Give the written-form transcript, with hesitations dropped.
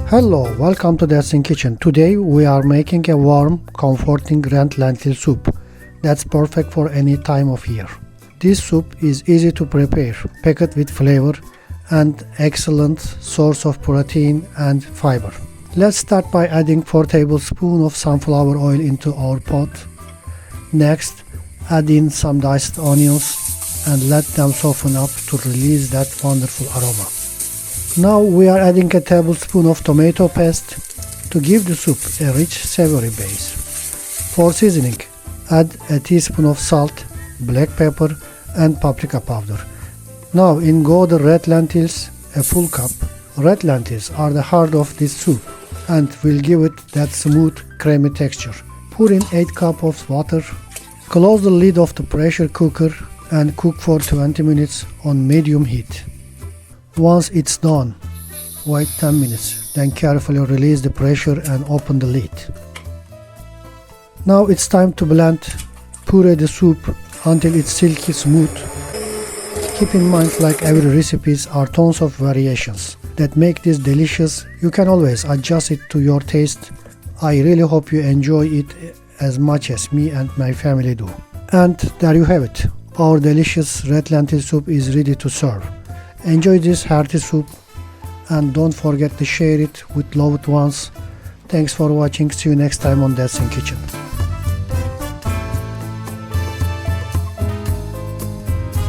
Hello, welcome to Dancing Kitchen. Today we are making a warm, comforting red lentil soup that's perfect for any time of year. This soup is easy to prepare, packed with flavor, and excellent source of protein and fiber. Let's start by adding 4 tablespoons of sunflower oil into our pot. Next, add in some diced onions and let them soften up to release that wonderful aroma. Now we are adding a tablespoon of tomato paste to give the soup a rich, savory base. For seasoning, add a teaspoon of salt, black pepper, and paprika powder. Now in go the red lentils, a full cup. Red lentils are the heart of this soup and will give it that smooth, creamy texture. Pour in 8 cups of water. Close the lid of the pressure cooker and cook for 20 minutes on medium heat. Once it's done, wait 10 minutes, then carefully release the pressure and open the lid. Now it's time to blend, puree the soup until it's silky smooth. Keep in mind, like every recipes are tons of variations that make this delicious. You can always adjust it to your taste. I really hope you enjoy it as much as me and my family do. And there you have it. Our delicious red lentil soup is ready to serve. Enjoy this hearty soup and don't forget to share it with loved ones. Thanks for watching. See you next time on Dancing Kitchen.